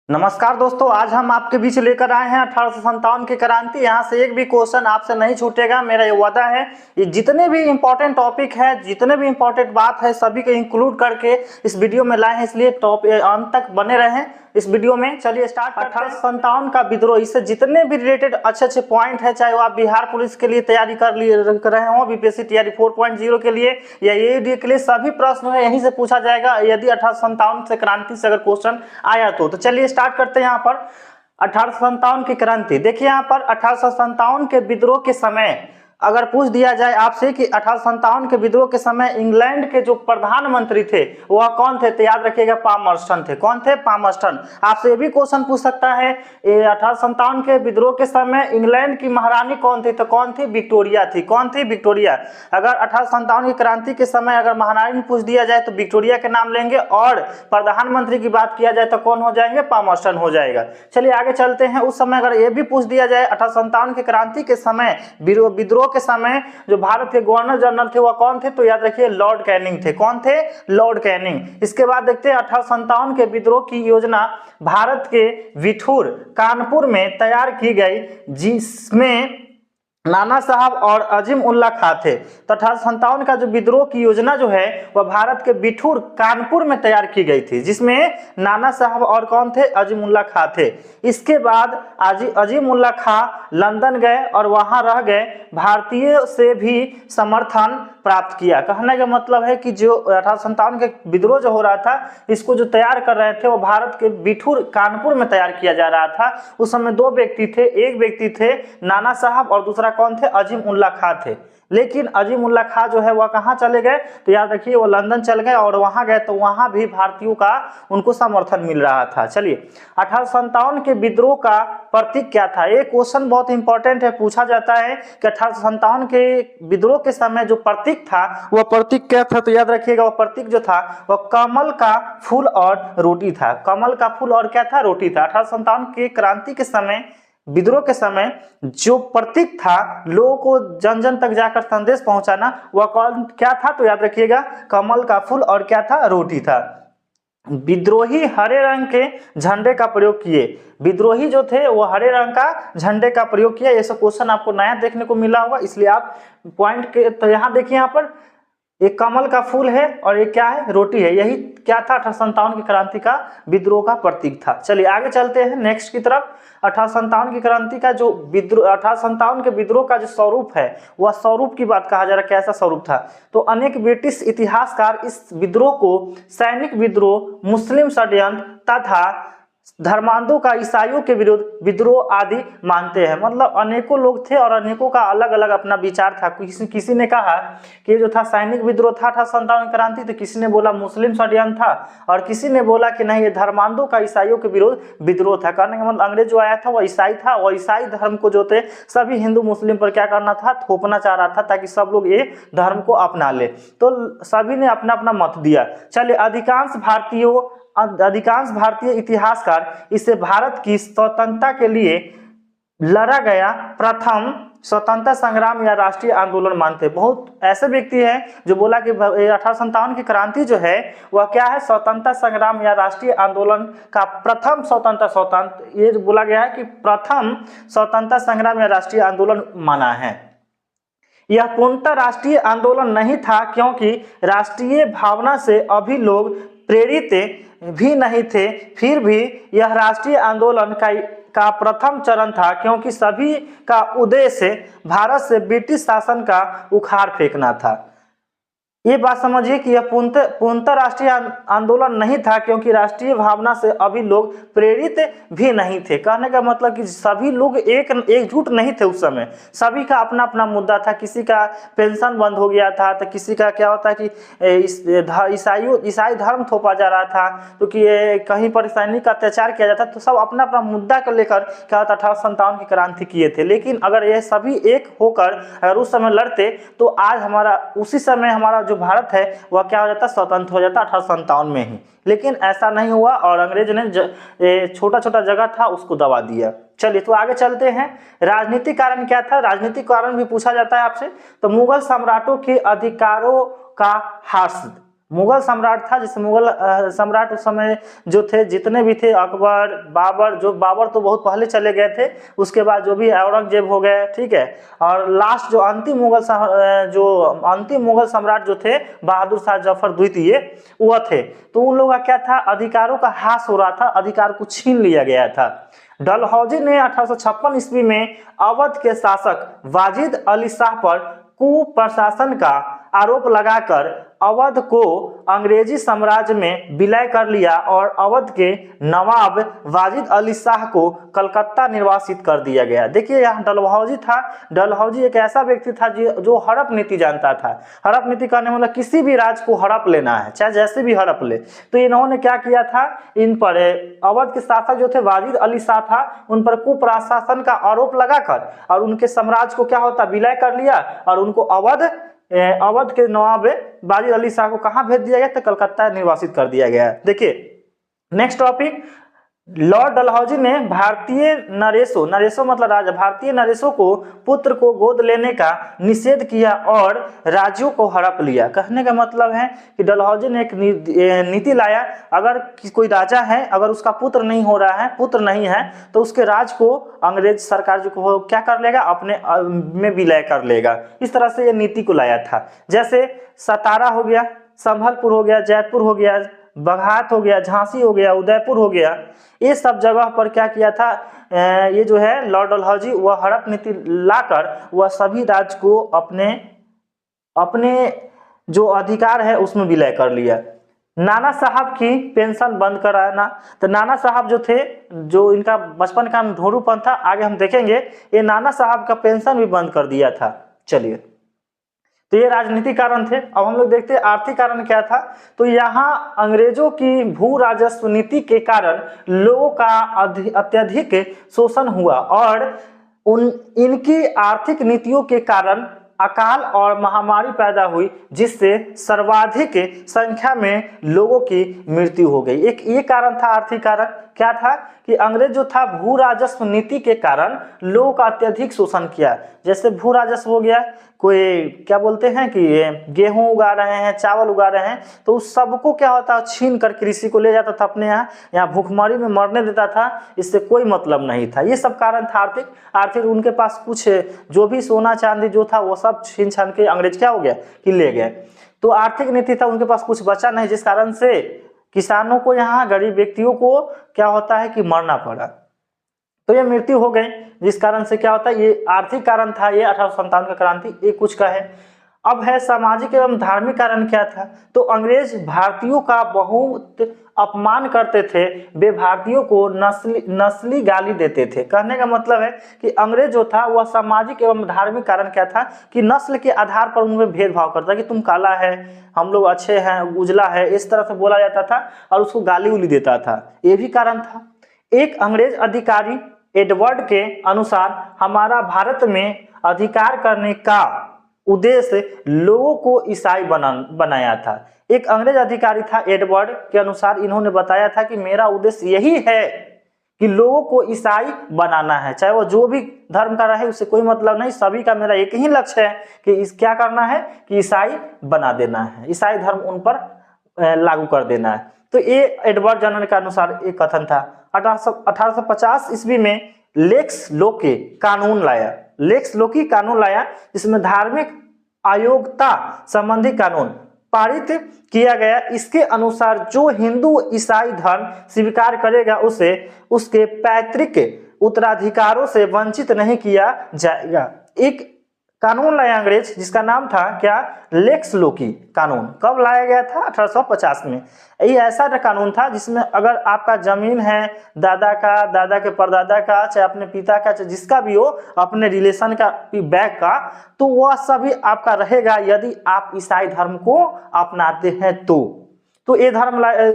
नमस्कार दोस्तों, आज हम आपके बीच लेकर आए हैं 1857 की क्रांति। यहाँ से एक भी क्वेश्चन आपसे नहीं छूटेगा, मेरा ये वादा है। ये जितने भी इंपॉर्टेंट टॉपिक है, जितने भी इंपॉर्टेंट बात है, सभी को इंक्लूड करके इस वीडियो में लाए हैं, इसलिए अंत तक बने रहें इस वीडियो में। चलिए स्टार्ट करते हैं। 1857 का विद्रोह, इससे जितने भी रिलेटेड अच्छे पॉइंट है, चाहे वो आप बिहार पुलिस के लिए तैयारी कर रहे हो, बीपीएससी तैयारी 4.0 के लिए या एडी के लिए, सभी प्रश्न है यहीं से पूछा जाएगा यदि 1857 से क्रांति से अगर क्वेश्चन आया तो चलिए स्टार्ट करते हैं। यहाँ पर 1857 की क्रांति देखिए, यहाँ पर 1857 के विद्रोह के समय अगर पूछ दिया जाए आपसे कि 1857 के विद्रोह के समय इंग्लैंड के जो प्रधानमंत्री थे वह कौन थे, तो याद रखिएगा पामर्स्टन थे। कौन थे? पामर्स्टन। आपसे ये भी क्वेश्चन पूछ सकता है 1857 के विद्रोह के समय इंग्लैंड की महारानी कौन थी, तो कौन थी? विक्टोरिया थी। कौन थी? विक्टोरिया। अगर 1857 की क्रांति के समय अगर महारानी पूछ दिया जाए तो विक्टोरिया के नाम लेंगे, और प्रधानमंत्री की बात किया जाए तो कौन हो जाएंगे? पामर्स्टन हो जाएगा। चलिए आगे चलते हैं। उस समय अगर ये भी पूछ दिया जाए 1857 की क्रांति के समय विद्रोह के समय जो भारत के गवर्नर जनरल थे वह कौन थे, तो याद रखिए लॉर्ड कैनिंग थे। कौन थे? Lord Canning. इसके बाद देखते हैं 1857 के विद्रोह की योजना भारत के विठूर कानपुर में तैयार की गई, जिसमें नाना साहब और अजीम उल्ला खां थे। तो 1857 का जो विद्रोह की योजना जो है वह भारत के बिठूर कानपुर में तैयार की गई थी, जिसमें नाना साहब और कौन थे? अजीम उल्ला खां थे। इसके बाद अजीम उल्ला खां लंदन गए और वहां रह गए, भारतीय से भी समर्थन प्राप्त किया। कहने का मतलब है कि जो 1857 के विद्रोह जो हो रहा था, इसको जो तैयार कर रहे थे वो भारत के बिठूर कानपुर में तैयार किया जा रहा था। उस समय दो व्यक्ति थे, एक व्यक्ति थे नाना साहब और दूसरा कौन थे? अजीम उल्ला खां थे। लेकिन अजीम उल्ला खां जो है वह कहां चले गए, तो याद रखिए वो लंदन चल गए, और वहां गए तो वहां भी भारतीयों का उनको समर्थन मिल रहा था। चलिए 1857 के विद्रोह का प्रतीक क्या था? ये क्वेश्चन बहुत इंपॉर्टेंट है, पूछा जाता है कि 1857 के विद्रोह के समय जो प्रतीक था वह प्रतीक क्या था, तो याद रखिएगा वह प्रतीक जो था वह कमल का फूल और रोटी था। कमल का फूल और क्या था? रोटी था। 1857 की क्रांति के समय, विद्रोह के समय जो प्रतीक था लोगों को जन जन तक जाकर संदेश पहुंचाना, वह कौन क्या था, तो याद रखिएगा कमल का फूल और क्या था? रोटी था। विद्रोही हरे रंग के झंडे का प्रयोग किए। विद्रोही जो थे वो हरे रंग का झंडे का प्रयोग किया। ये सब क्वेश्चन आपको नया देखने को मिला होगा, इसलिए आप पॉइंट के तो यहाँ देखिए, यहाँ पर एक कमल का फूल है और एक क्या है? रोटी है। यही क्या था? 1857 की क्रांति का विद्रोह का प्रतीक था। चलिए आगे चलते हैं नेक्स्ट की तरफ। 1857 की क्रांति का जो विद्रोह, 1857 के विद्रोह का जो स्वरूप है वह स्वरूप की बात कहा जा रहा है। कैसा स्वरूप था? तो अनेक ब्रिटिश इतिहासकार इस विद्रोह को सैनिक विद्रोह, मुस्लिम षड्यंत्र तथा धर्मांधों का ईसाइयों के विरुद्ध विद्रोह आदि मानते हैं। मतलब अनेकों लोग थे और अनेकों का अलग अलग अपना विचार था। किसी ने कहा कि जो था सैनिक विद्रोह था 1857 क्रांति, तो किसी ने बोला मुस्लिम षड्यंत्र था, और किसी ने बोला कि नहीं ये धर्मांधों का ईसाइयों के विरुद्ध विद्रोह था। कहने का मतलब अंग्रेज जो आया था वह ईसाई था, और ईसाई धर्म को जो थे सभी हिंदू मुस्लिम पर क्या करना था? थोपना चाह रहा था, ताकि सब लोग ये धर्म को अपना ले। तो सभी ने अपना अपना मत दिया। चलिए अधिकांश भारतीय इतिहासकार इसे भारत की स्वतंत्रता के लिए लड़ा गया प्रथम स्वतंत्रता संग्राम या राष्ट्रीय आंदोलन मानते। बहुत ऐसे व्यक्ति हैं जो बोला कि 1857 की क्रांति जो है वह क्या है? स्वतंत्रता संग्राम या राष्ट्रीय आंदोलन का प्रथम स्वतंत्र ये जो बोला गया है कि प्रथम स्वतंत्रता संग्राम या राष्ट्रीय आंदोलन माना है। यह पूर्णतः राष्ट्रीय आंदोलन नहीं था, क्योंकि राष्ट्रीय भावना से अभी लोग प्रेरित भी नहीं थे। फिर भी यह राष्ट्रीय आंदोलन का प्रथम चरण था, क्योंकि सभी का उद्देश्य भारत से ब्रिटिश शासन का उखाड़ फेंकना था। ये बात समझिए कि यह पूर्णतः राष्ट्रीय आंदोलन नहीं था, क्योंकि राष्ट्रीय भावना से अभी लोग प्रेरित भी नहीं थे। कहने का मतलब कि सभी लोग एकजुट नहीं थे उस समय। सभी का अपना अपना मुद्दा था। किसी का पेंशन बंद हो गया था, तो किसी का क्या होता है कि ईसाई धर्म थोपा जा रहा था, क्योंकि कहीं पर सैनिक अत्याचार किया जाता, तो सब अपना अपना मुद्दा को लेकर क्या होता 1857 की क्रांति किए थे। लेकिन अगर ये सभी एक होकर अगर उस समय लड़ते तो आज उसी समय हमारा जो भारत है वह क्या हो जाता? स्वतंत्र हो जाता 1857 में ही। लेकिन ऐसा नहीं हुआ, और अंग्रेज ने छोटा छोटा जगह था उसको दबा दिया। चलिए तो आगे चलते हैं। राजनीतिक कारण क्या था? राजनीतिक कारण भी पूछा जाता है आपसे। तो मुगल सम्राटों के अधिकारों का ह्रास, मुगल सम्राट था, जिस मुगल सम्राट उस समय जो थे जितने भी थे, अकबर, बाबर, जो बाबर तो बहुत पहले चले गए थे, उसके बाद जो भी औरंगजेब हो गए, ठीक है, और लास्ट जो अंतिम मुगल सम्राट जो थे बहादुर शाह जफर द्वितीय, वह थे। तो उन लोगों का क्या था, अधिकारों का ह्रास हो रहा था, अधिकार को छीन लिया गया था। डलहौजी ने 1856 ईस्वी में अवध के शासक वाजिद अली शाह पर कुप्रशासन का आरोप लगाकर अवध को अंग्रेजी साम्राज्य में विलय कर लिया और अवध के नवाब वाजिद अली शाह को कलकत्ता निर्वासित कर दिया गया। देखिए यहाँ डलहौजी था, डलहौजी एक ऐसा व्यक्ति था जो हड़प नीति जानता था। हड़प नीति करने मतलब किसी भी राज्य को हड़प लेना है, चाहे जैसे भी हड़प ले। तो इन्होंने क्या किया था, इन पर अवध के शासक जो थे वाजिद अली शाह था, उन पर कुप्रशासन का आरोप लगाकर और उनके साम्राज्य को क्या होता, विलय कर लिया और उनको अवध के नवाब वाजिद अली शाह को कहां भेज दिया गया, तो कलकत्ता निर्वासित कर दिया गया। देखिए नेक्स्ट टॉपिक, लॉर्ड डलहौजी ने भारतीय नरेशों मतलब राजा, भारतीय नरेशों को पुत्र को गोद लेने का निषेध किया और राज्यों को हड़प लिया। कहने का मतलब है कि डलहौजी ने एक नीति लाया, अगर कोई राजा है, अगर उसका पुत्र नहीं हो रहा है, पुत्र नहीं है, तो उसके राज को अंग्रेज सरकार जो को क्या कर लेगा, अपने में विलय कर लेगा। इस तरह से ये नीति को लाया था। जैसे सतारा हो गया, संभलपुर हो गया, जयपुर हो गया, बघात हो गया, झांसी हो गया, उदयपुर हो गया, ये सब जगह पर क्या किया था, ये जो है लॉर्ड डलहौजी वह हड़प नीति लाकर वह सभी राज्य को अपने जो अधिकार है उसमें विलय कर लिया। नाना साहब की पेंशन बंद कराना, तो नाना साहब जो थे, जो इनका बचपन का ढोरूपन था, आगे हम देखेंगे, ये नाना साहब का पेंशन भी बंद कर दिया था। चलिए, तो ये राजनीतिक कारण थे। अब हम लोग देखते हैं आर्थिक कारण क्या था। तो यहाँ अंग्रेजों की भू राजस्व नीति के कारण लोगों का अत्यधिक शोषण हुआ और इनकी आर्थिक नीतियों के कारण अकाल और महामारी पैदा हुई, जिससे सर्वाधिक संख्या में लोगों की मृत्यु हो गई। एक ये कारण था, आर्थिक कारण क्या था कि अंग्रेज जो था भू राजस्व नीति के कारण लोगों का अत्यधिक शोषण किया। जैसे भू राजस्व हो गया, कोई क्या बोलते हैं कि गेहूं उगा रहे हैं, चावल उगा रहे हैं, तो उस सबको क्या होता, छीन कर कृषि को ले जाता था अपने यहाँ भूखमरी में मरने देता था, इससे कोई मतलब नहीं था। ये सब कारण था आर्थिक उनके पास कुछ जो भी सोना चांदी जो था वो सब छीन छान के अंग्रेज क्या हो गया कि ले गए। तो आर्थिक नीति था, उनके पास कुछ बचा नहीं, जिस कारण से किसानों को, यहाँ गरीब व्यक्तियों को क्या होता है कि मरना पड़ा, तो ये मृत्यु हो गई। जिस कारण से क्या होता है, ये आर्थिक कारण था, ये 1857 का क्रांति, ये कुछ का है। अब है सामाजिक एवं धार्मिक कारण क्या था। तो अंग्रेज भारतीयों का बहुत अपमान करते थे, वे भारतीयों को नस्ली गाली देते थे। कहने का मतलब है कि अंग्रेज जो था वह सामाजिक एवं धार्मिक कारण क्या था कि नस्ल के आधार पर उनमें भेदभाव करता कि तुम काला है, हम लोग अच्छे हैं, उजला है, इस तरह से बोला जाता था और उसको गाली उली देता था। ये भी कारण था। एक अंग्रेज अधिकारी एडवर्ड के अनुसार हमारा भारत में अधिकार करने का उद्देश्य लोगों को ईसाई बनाया था। एक अंग्रेज अधिकारी था एडवर्ड के अनुसार, इन्होंने बताया था कि मेरा उद्देश्य यही है कि लोगों को ईसाई बनाना है, चाहे वो जो भी धर्म का रहे, उससे कोई मतलब नहीं, सभी का मेरा एक ही लक्ष्य है कि क्या करना है कि ईसाई बना देना है, ईसाई धर्म उन पर लागू कर देना है। तो ये एडवर्ड जनरल के अनुसार एक कथन था। 1850 ईस्वी में लेक्स लोकी कानून लाया, जिसमें धार्मिक अयोग्यता संबंधी कानून पारित किया गया। इसके अनुसार जो हिंदू ईसाई धर्म स्वीकार करेगा उसे उसके पैतृक उत्तराधिकारों से वंचित नहीं किया जाएगा। एक कानून लाया अंग्रेज, जिसका नाम था क्या, लेक्स लोकी कानून। कब लाया गया था, 1850 में। ये ऐसा कानून था जिसमें अगर आपका जमीन है दादा के परदादा का, चाहे अपने पिता का, चाहे जिसका भी हो, अपने रिलेशन का बैक का, तो वह सभी आपका रहेगा यदि आप ईसाई धर्म को अपनाते हैं तो ये धर्म